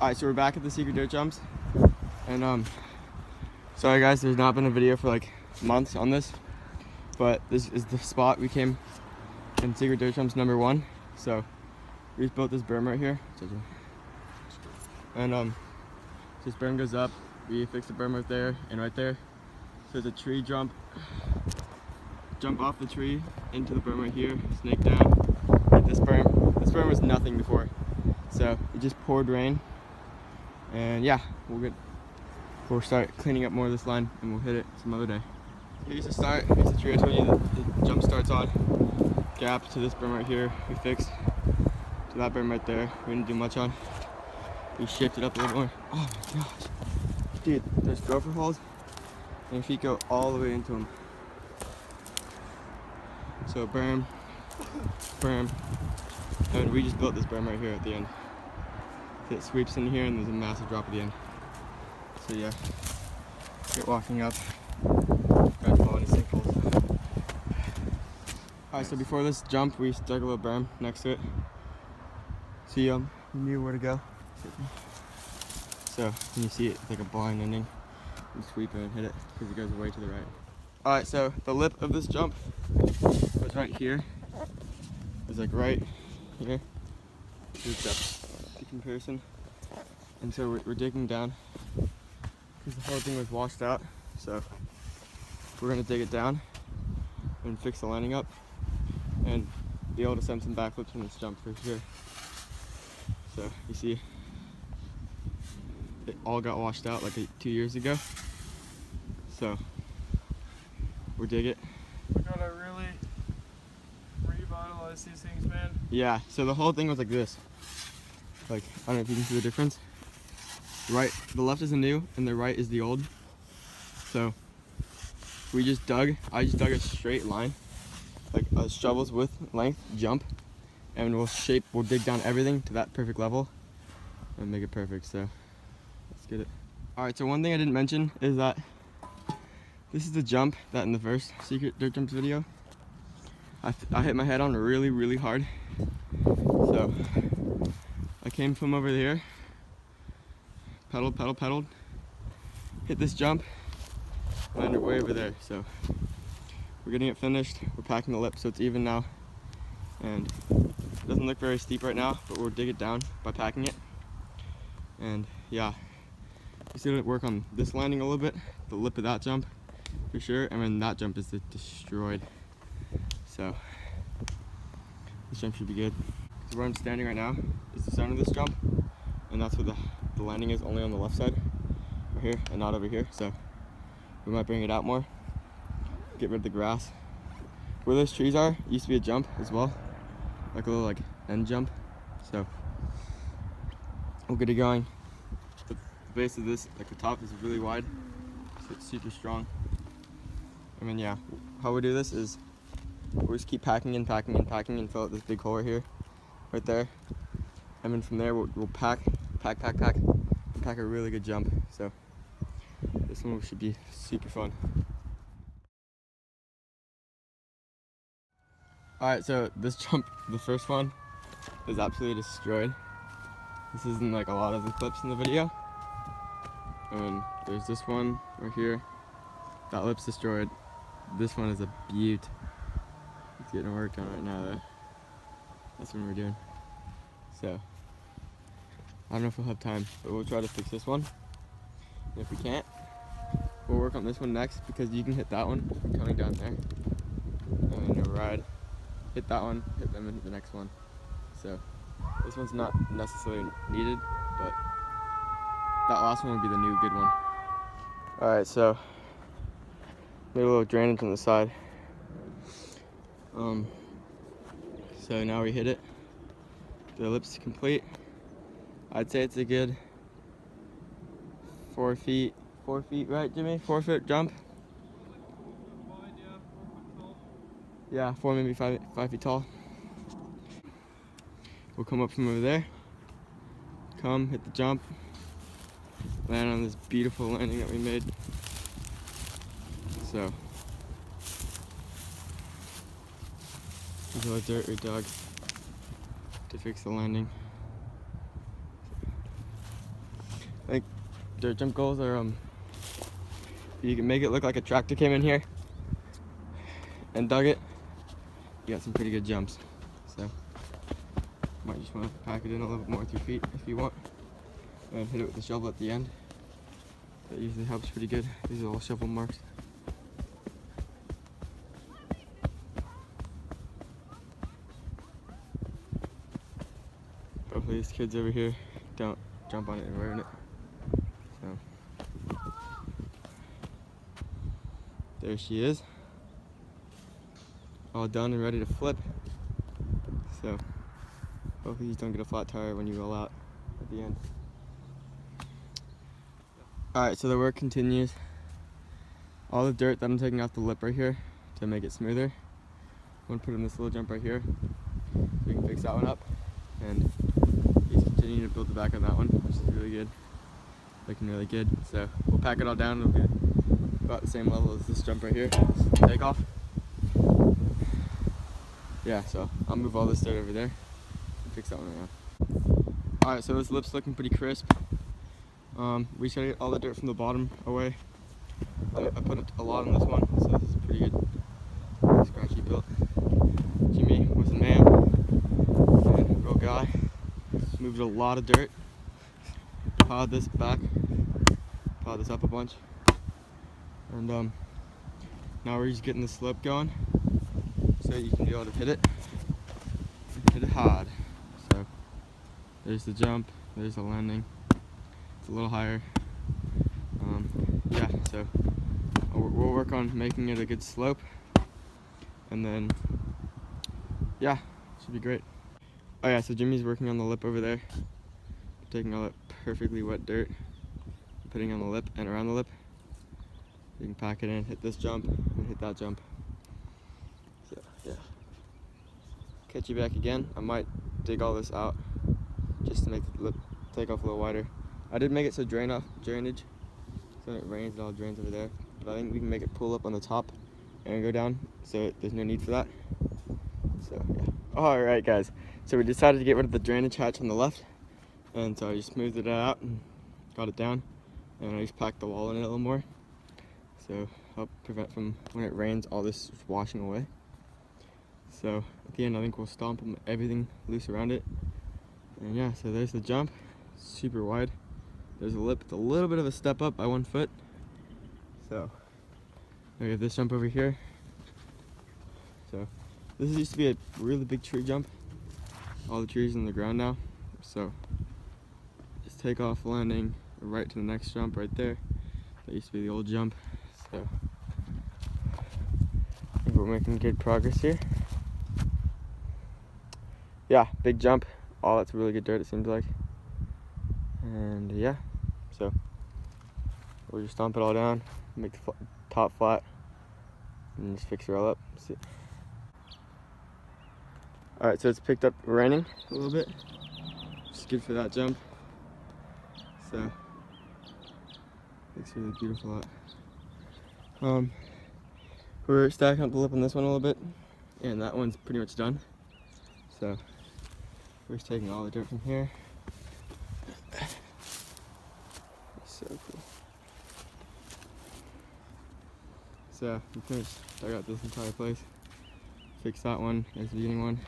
Alright, so we're back at the secret dirt jumps. And sorry guys, there's not been a video for like months on this. But this is the spot we came in secret dirt jumps #1. So we just built this berm right here. And this berm goes up. We fixed the berm right there and right there. So there's a tree jump off the tree into the berm right here, snake down, hit this berm. This berm was nothing before. So it just poured rain. And yeah, we'll start cleaning up more of this line and we'll hit it some other day. Here's the start. Here's the tree I told you the jump starts on. Gap to this berm right here, we fixed. To that berm right there, we didn't do much on. We shifted up a little more. Oh my gosh. Dude, there's gopher holes and your feet go all the way into them. So berm, and we just built this berm right here at the end. It sweeps in here and there's a massive drop at the end. So yeah, get walking up, gotta fall into sinkholes. Alright, so before this jump, we dug a little berm next to it. So you knew where to go. So when you see it, it's like a blind ending. You sweep it and hit it because it goes way to the right. Alright, so the lip of this jump was right here. It's like right here. Here's the comparison. And so we're digging down because the whole thing was washed out. So we're gonna dig it down and fix the landing up and be able to send some backflips from this jump for sure. So you see, it all got washed out like 2 years ago. So we'll dig it. We gotta really revitalize these things, man. Yeah, so the whole thing was like this. Like, I don't know if you can see the difference. Right, the left is the new and the right is the old. So we just dug, I just dug a straight line, like a shovel's width length jump, and we'll dig down everything to that perfect level and make it perfect. So let's get it. Alright, so one thing I didn't mention is that this is the jump that in the first secret dirt jumps video I hit my head on really hard. So I came from over there, pedaled, hit this jump, landed way over there. So we're getting it finished. We're packing the lip so it's even now, and it doesn't look very steep right now, but we'll dig it down by packing it. And yeah, we still work on this landing a little bit, the lip of that jump for sure, and then that jump is destroyed. So this jump should be good. So where I'm standing right now is the center of this jump, and that's where the landing is, only on the left side, over here, and not over here. So we might bring it out more, get rid of the grass. Where those trees are, used to be a jump as well, like a little like end jump. So we'll get it going. The base of this, like the top, is really wide, so it's super strong. And then yeah, how we do this is we'll just keep packing and fill out this big hole right here, right there. And then from there we'll pack and pack a really good jump. So this one should be super fun. Alright, so this jump, the first one, is absolutely destroyed. This isn't like a lot of the clips in the video. And there's this one right here. That lip's destroyed. This one is a beaut. It's getting worked on right now though. That's what we're doing. So I don't know if we'll have time, but we'll try to fix this one. And if we can't, we'll work on this one next, because you can hit that one coming down there. And then you'll ride, hit that one, hit them, and hit the next one. So this one's not necessarily needed, but that last one would be the new good one. Alright, so made a little drainage on the side. So now we hit it. The ellipse is complete. I'd say it's a good 4 feet, right, Jimmy? 4 foot jump? Yeah, 4, maybe 5 feet tall. We'll come up from over there, hit the jump, land on this beautiful landing that we made. So, there's all the dirt we dug to fix the landing. Like dirt jump goals are you can make it look like a tractor came in here and dug it. You got some pretty good jumps. So might just want to pack it in a little bit more with your feet if you want, and hit it with the shovel at the end. That usually helps pretty good. These are all shovel marks. Hopefully these kids over here don't jump on it and ruin it. So there she is, all done and ready to flip. So hopefully you don't get a flat tire when you roll out at the end. Alright, so the work continues. All the dirt that I'm taking off the lip right here to make it smoother, I'm going to put in this little jump right here so we can fix that one up. And he's continuing to build the back on that one, which is really good. Looking really good. So we'll pack it all down. It'll get about the same level as this jump right here. Take off. Yeah, so I'll move all this dirt over there and fix that one right now. Alright, so this lip's looking pretty crisp. We should get all the dirt from the bottom away. I put a lot on this one, so this is pretty good. Scratchy built. Jimmy was a man and real guy. Moved a lot of dirt. Piled this back. Piled this up a bunch. And now we're just getting the slope going so you can be able to hit it. Hit it hard. So there's the jump, there's the landing. It's a little higher. Yeah, so we'll work on making it a good slope, and then yeah, should be great. Oh yeah, so Jimmy's working on the lip over there, taking all that perfectly wet dirt, putting on the lip and around the lip. You can pack it in, hit this jump, and hit that jump. So yeah, catch you back again. I might dig all this out just to make the lip take off a little wider. I did make it so drainage, so when it rains it all drains over there. But I think we can make it pull up on the top and go down, so there's no need for that. So yeah. Alright guys, so we decided to get rid of the drainage hatch on the left, and so I just smoothed it out and got it down, and I just packed the wall in it a little more, so help prevent from, when it rains, all this washing away. So at the end I think we'll stomp everything loose around it, and yeah, so there's the jump, super wide. There's a lip, it's a little bit of a step up by 1 foot. So we have this jump over here. So this used to be a really big tree jump. All the trees in the ground now. So just take off landing right to the next jump right there. That used to be the old jump. So I think we're making good progress here. Yeah, big jump. All that's really good dirt, it seems like. And yeah, so we'll just stomp it all down, make the top flat, and just fix it all up. See. Alright, so it's picked up raining a little bit, which is good for that jump. So looks really beautiful out. We're stacking up the lip on this one a little bit, and that one's pretty much done. So we're just taking all the dirt from here. So cool. So we finished, dug out this entire place. Fix that one, there's the beginning one.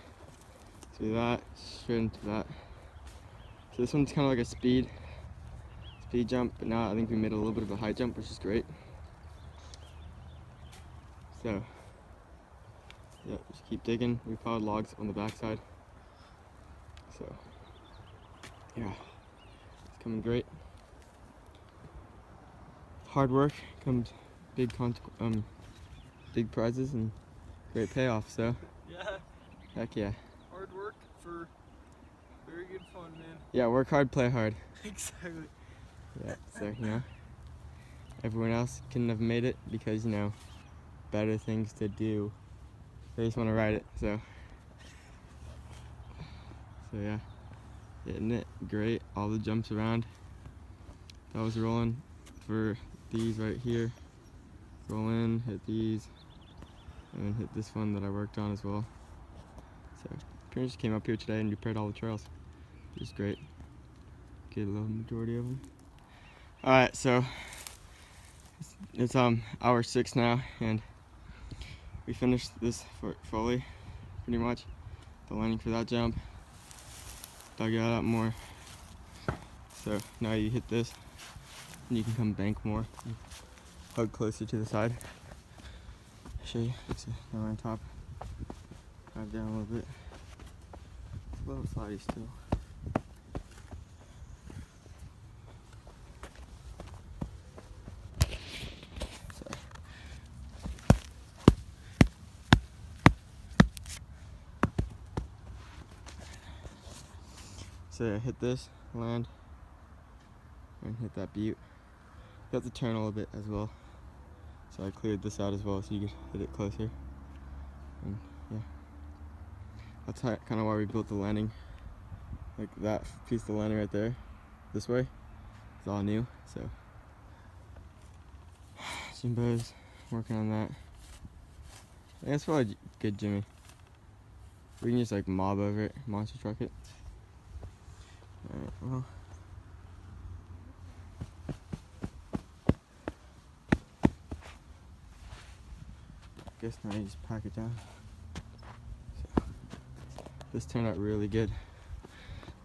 So that, straight into that. So this one's kind of like a speed jump, but now I think we made a little bit of a high jump, which is great. So yeah, just keep digging. We piled logs on the backside. So yeah, it's coming great. Hard work comes big prizes and great payoff. So Yeah. Heck yeah. Hard work for very good fun, man. Yeah, work hard, play hard. Exactly. Yeah. So you know, everyone else couldn't have made it because better things to do. They just want to ride it. So yeah, hitting it great. All the jumps around. That was rolling for these right here. Roll in, hit these, and then hit this one that I worked on as well. So pretty much came up here today and repaired all the trails, which is great. Get a little majority of them. Alright, so it's hour 6 now, and we finished this fully, pretty much. The landing for that jump. Dug it out more. So now you hit this, and you can come bank more. Hug closer to the side. Show you. So now we're on top. Dive down a little bit. It's a little slidey still. So I hit this, land, and hit that butte. You have to turn a little bit as well. So I cleared this out as well so you could hit it closer. And yeah, that's kind of why we built the landing. Like that piece of the landing right there, this way, it's all new. So Jimbo's working on that. I think it's probably good, Jimmy. We can just like mob over it, monster truck it. Alright, well. Guess now you just pack it down. So, this turned out really good.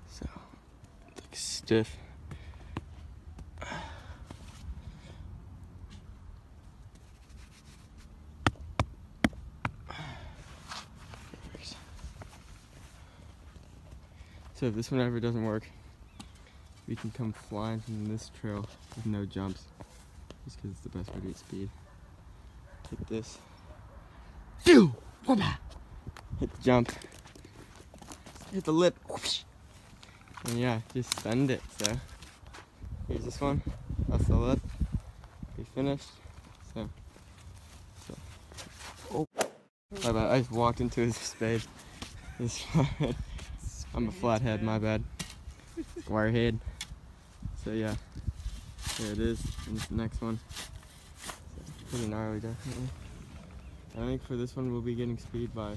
So, it's like stiff. So if this one ever doesn't work, we can come flying from this trail with no jumps, just because it's the best way to get speed. Hit this. Hit the jump. Hit the lip. And yeah, just send it. So here's this one. That's the lip. We finished. So oh, my bad. I just walked into his spade. I'm a flathead, my bad. Square head. So yeah, there it is. And the next one. So, pretty gnarly, definitely. I think for this one we'll be getting speed by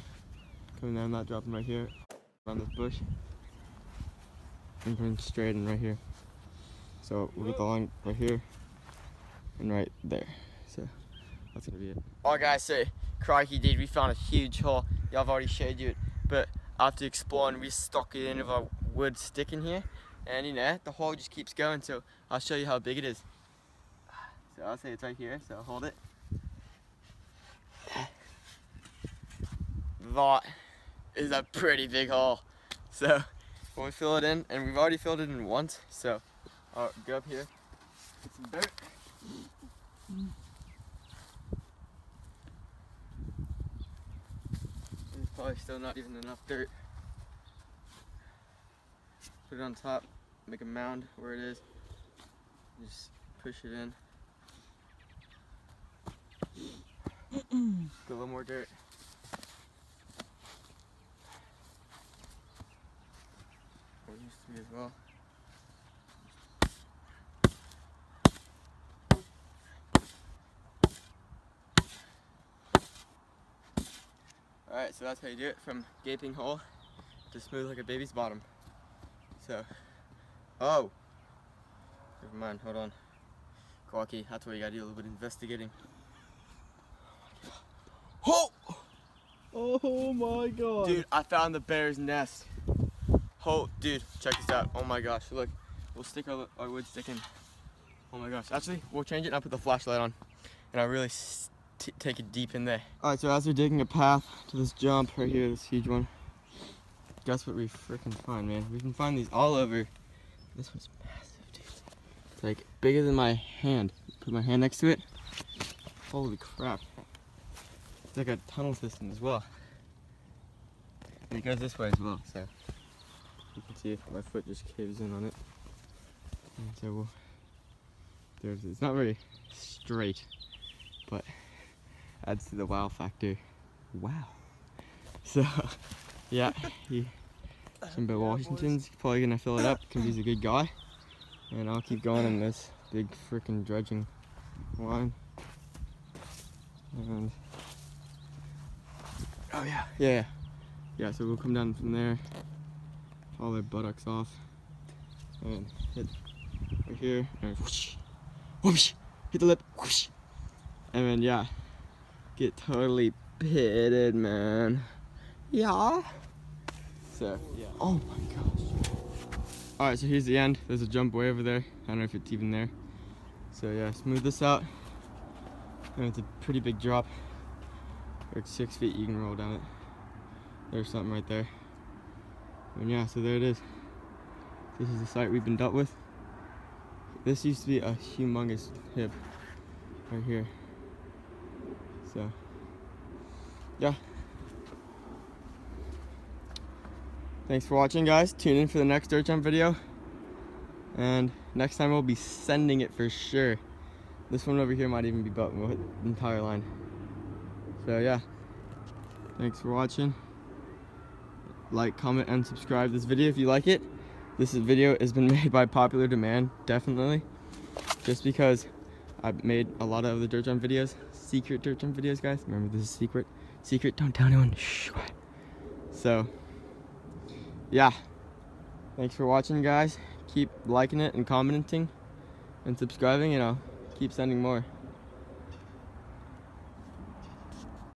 coming down that, dropping right here, around this bush, and going straight in right here. So we'll get the line right here and right there. So that's gonna be it. Alright guys, so crikey dude, we found a huge hole. Yeah, I've already showed you it, but after exploring we stuck it in with a wood stick in here, and you know, the hole just keeps going, so I'll show you how big it is. So I'll say it's right here, so hold it. That is a pretty big hole. So when we fill it in, and we've already filled it in once, so I'll go up here, get some dirt. There's probably still not even enough dirt. Put it on top, make a mound where it is, just push it in. Get a little more dirt. Where it used to be as well. Alright, so that's how you do it, from gaping hole to smooth like a baby's bottom. So, oh! Never mind, hold on. Quacky, that's where you gotta do a little bit of investigating. Oh! Oh my god. Dude, I found the bear's nest. Oh, dude, check this out. Oh my gosh, look. We'll stick our wood stick in. Oh my gosh. Actually, we'll change it and I'll put the flashlight on. And I'll really take it deep in there. Alright, so as we're digging a path to this jump right here, this huge one, guess what we freaking find, man? We can find these all over. This one's massive, dude. It's like bigger than my hand. Put my hand next to it. Holy crap. It's like a tunnel system as well. And it goes this way as well, so you can see if my foot just caves in on it. And so it's not very straight, but adds to the wow factor. Wow. So yeah, Jimbo Washington's probably gonna fill it up because he's a good guy. And I'll keep going in this big freaking dredging line. And oh yeah, so we'll come down from there, all their buttocks off, and hit right here, and whoosh, whoosh, hit the lip, whoosh, and then yeah, get totally pitted, man. Yeah. So yeah. Oh my gosh. All right, so here's the end. There's a jump way over there. I don't know if it's even there. So yeah, smooth this out. And it's a pretty big drop. Like 6 feet, you can roll down it. There's something right there. And yeah, so there it is. This is the site we've been dealt with. This used to be a humongous hip right here. So yeah. Thanks for watching, guys. Tune in for the next dirt jump video. And next time we'll be sending it for sure. This one over here might even be built. We'll hit the entire line. So yeah. Thanks for watching. Like, comment, and subscribe this video if you like it. This video has been made by popular demand, definitely. Just because I've made a lot of other dirt jump videos. Secret dirt jump videos, guys. Remember, this is secret. Secret, don't tell anyone. Shh, quiet. So, yeah. Thanks for watching, guys. Keep liking it and commenting and subscribing, and I'll keep sending more.